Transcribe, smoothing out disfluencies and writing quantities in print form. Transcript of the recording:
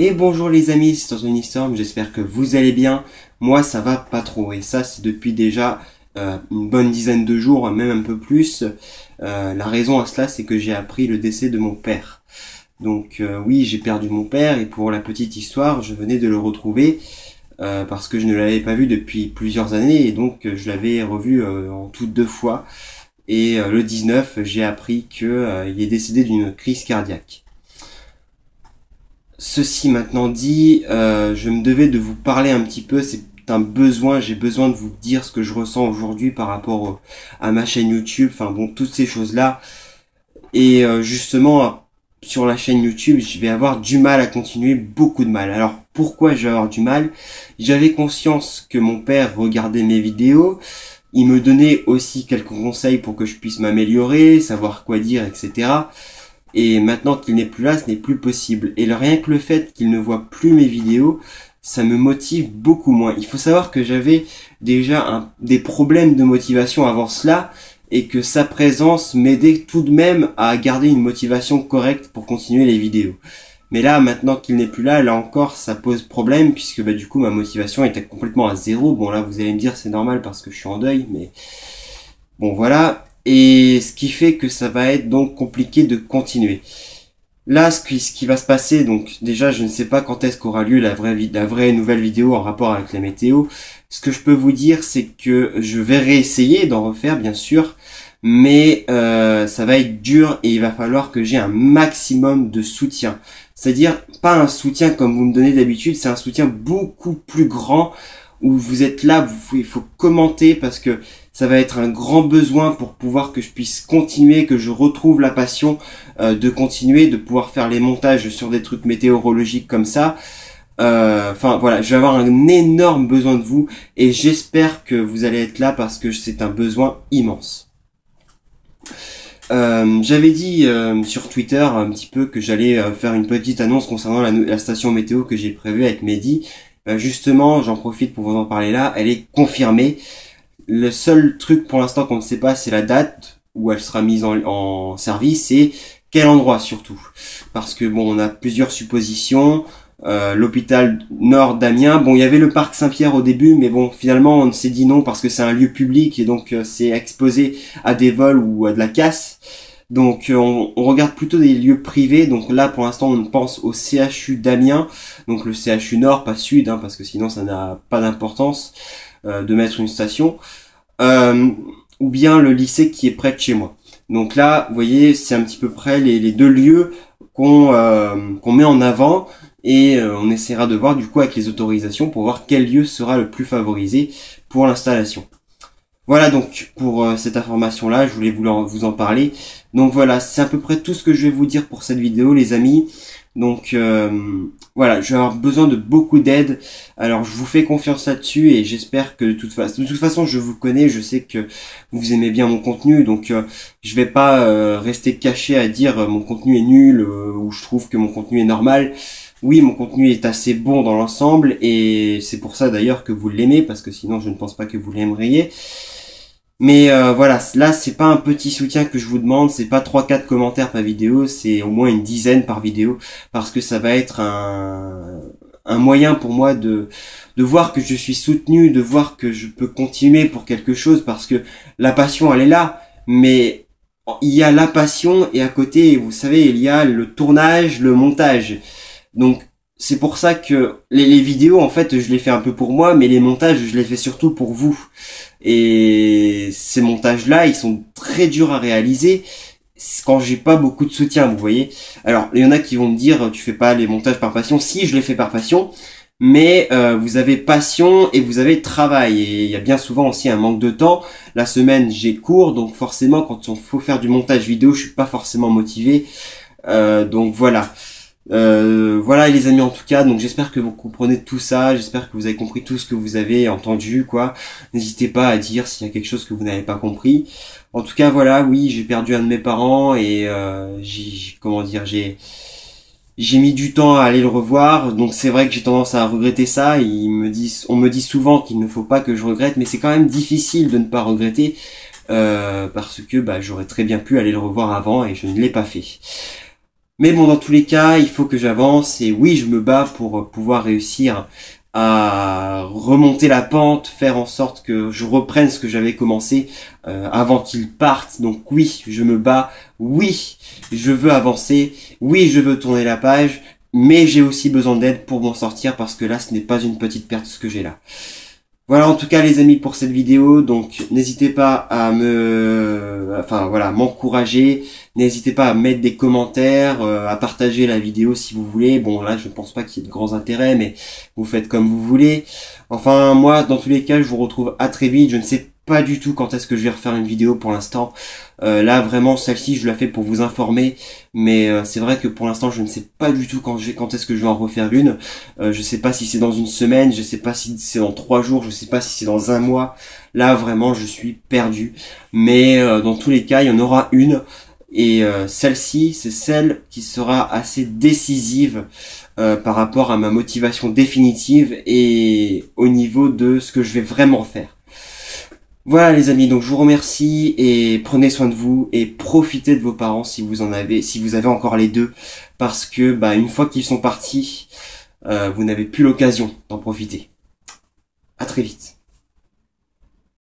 Et bonjour les amis, c'est Anthony Storm, j'espère que vous allez bien. Moi ça va pas trop, et ça c'est depuis déjà une bonne dizaine de jours, même un peu plus. La raison à cela, c'est que j'ai appris le décès de mon père. Donc oui, j'ai perdu mon père, et pour la petite histoire, je venais de le retrouver parce que je ne l'avais pas vu depuis plusieurs années, et donc je l'avais revu en tout 2 fois. Et le 19, j'ai appris que il est décédé d'une crise cardiaque. Ceci maintenant dit, je me devais de vous parler un petit peu, c'est un besoin, j'ai besoin de vous dire ce que je ressens aujourd'hui par rapport à ma chaîne YouTube, enfin bon, toutes ces choses-là. Et justement, sur la chaîne YouTube, je vais avoir du mal à continuer, beaucoup de mal. Alors pourquoi je vais avoir du mal? J'avais conscience que mon père regardait mes vidéos, il me donnait aussi quelques conseils pour que je puisse m'améliorer, savoir quoi dire, etc. Et maintenant qu'il n'est plus là, ce n'est plus possible. Et rien que le fait qu'il ne voit plus mes vidéos, ça me motive beaucoup moins. Il faut savoir que j'avais déjà des problèmes de motivation avant cela, et que sa présence m'aidait tout de même à garder une motivation correcte pour continuer les vidéos. Mais là, maintenant qu'il n'est plus là, là encore, ça pose problème, puisque du coup, ma motivation était complètement à zéro. Bon, là, vous allez me dire, c'est normal parce que je suis en deuil, mais bon, voilà. Et ce qui fait que ça va être donc compliqué de continuer. Là, ce qui va se passer, donc déjà, je ne sais pas quand est-ce qu'aura lieu la vraie nouvelle vidéo en rapport avec la météo. Ce que je peux vous dire, c'est que je vais réessayer d'en refaire, bien sûr, mais ça va être dur et il va falloir que j'ai un maximum de soutien. C'est-à-dire, pas un soutien comme vous me donnez d'habitude, c'est un soutien beaucoup plus grand, où vous êtes là, il faut commenter parce que ça va être un grand besoin pour pouvoir que je puisse continuer, que je retrouve la passion de continuer, de pouvoir faire les montages sur des trucs météorologiques comme ça. Enfin voilà, je vais avoir un énorme besoin de vous et j'espère que vous allez être là parce que c'est un besoin immense. J'avais dit sur Twitter un petit peu que j'allais faire une petite annonce concernant la station météo que j'ai prévue avec Mehdi. Justement, j'en profite pour vous en parler là, elle est confirmée. Le seul truc pour l'instant qu'on ne sait pas, c'est la date où elle sera mise en service et quel endroit surtout. Parce que bon, on a plusieurs suppositions. L'hôpital Nord d'Amiens. Bon, il y avait le parc Saint-Pierre au début, mais bon, finalement, on s'est dit non parce que c'est un lieu public et donc c'est exposé à des vols ou à de la casse. Donc on regarde plutôt des lieux privés. Donc là, pour l'instant, on pense au CHU d'Amiens. Donc le CHU Nord, pas Sud, parce que sinon ça n'a pas d'importance de mettre une station. Ou bien le lycée qui est près de chez moi. Donc là, vous voyez, c'est un petit peu près les deux lieux qu'on met en avant. Et on essaiera de voir du coup avec les autorisations pour voir quel lieu sera le plus favorisé pour l'installation. Voilà donc pour cette information là, je voulais vous en parler. Donc voilà, c'est à peu près tout ce que je vais vous dire pour cette vidéo les amis. Donc voilà, je vais avoir besoin de beaucoup d'aide. Alors je vous fais confiance là-dessus et j'espère que de toute façon je vous connais, je sais que vous aimez bien mon contenu, donc je vais pas rester caché à dire mon contenu est nul ou je trouve que mon contenu est normal. Oui, mon contenu est assez bon dans l'ensemble et c'est pour ça d'ailleurs que vous l'aimez, parce que sinon je ne pense pas que vous l'aimeriez. Mais voilà, là c'est pas un petit soutien que je vous demande, c'est pas 3-4 commentaires par vidéo, c'est au moins une dizaine par vidéo, parce que ça va être un moyen pour moi de voir que je suis soutenu, de voir que je peux continuer pour quelque chose, parce que la passion elle est là, mais il y a la passion et à côté, vous savez, il y a le tournage, le montage. Donc c'est pour ça que les vidéos en fait je les fais un peu pour moi, mais les montages je les fais surtout pour vous. Et ces montages là ils sont très durs à réaliser quand j'ai pas beaucoup de soutien, vous voyez. Alors il y en a qui vont me dire tu fais pas les montages par passion. Si, je les fais par passion, mais vous avez passion et vous avez travail, et il y a bien souvent aussi un manque de temps. La semaine j'ai cours, donc forcément quand il faut faire du montage vidéo je suis pas forcément motivé. Donc voilà. Voilà les amis, en tout cas, donc j'espère que vous comprenez tout ça, j'espère que vous avez compris tout ce que vous avez entendu, quoi. N'hésitez pas à dire s'il y a quelque chose que vous n'avez pas compris. En tout cas, voilà, oui, j'ai perdu un de mes parents et comment dire, j'ai mis du temps à aller le revoir, donc c'est vrai que j'ai tendance à regretter ça. On me dit souvent qu'il ne faut pas que je regrette, mais c'est quand même difficile de ne pas regretter parce que j'aurais très bien pu aller le revoir avant et je ne l'ai pas fait. Mais bon, dans tous les cas, il faut que j'avance et oui, je me bats pour pouvoir réussir à remonter la pente, faire en sorte que je reprenne ce que j'avais commencé avant qu'ils partent. Donc oui, je me bats, oui, je veux avancer, oui, je veux tourner la page, mais j'ai aussi besoin d'aide pour m'en sortir parce que là, ce n'est pas une petite perte ce que j'ai là. Voilà en tout cas les amis pour cette vidéo, donc n'hésitez pas à m'encourager, n'hésitez pas à mettre des commentaires, à partager la vidéo si vous voulez. Bon là je ne pense pas qu'il y ait de grands intérêts, mais vous faites comme vous voulez. Enfin moi dans tous les cas je vous retrouve à très vite, je ne sais pas du tout quand est-ce que je vais refaire une vidéo pour l'instant. Là vraiment celle-ci je la fais pour vous informer, mais c'est vrai que pour l'instant je ne sais pas du tout quand est-ce que je vais en refaire une. Je sais pas si c'est dans une semaine, je sais pas si c'est dans 3 jours, je sais pas si c'est dans un mois. Là vraiment je suis perdu, mais dans tous les cas il y en aura une, et celle-ci c'est celle qui sera assez décisive par rapport à ma motivation définitive et au niveau de ce que je vais vraiment faire. Voilà les amis, donc je vous remercie et prenez soin de vous et profitez de vos parents si vous avez encore les deux, parce que bah une fois qu'ils sont partis, vous n'avez plus l'occasion d'en profiter. À très vite.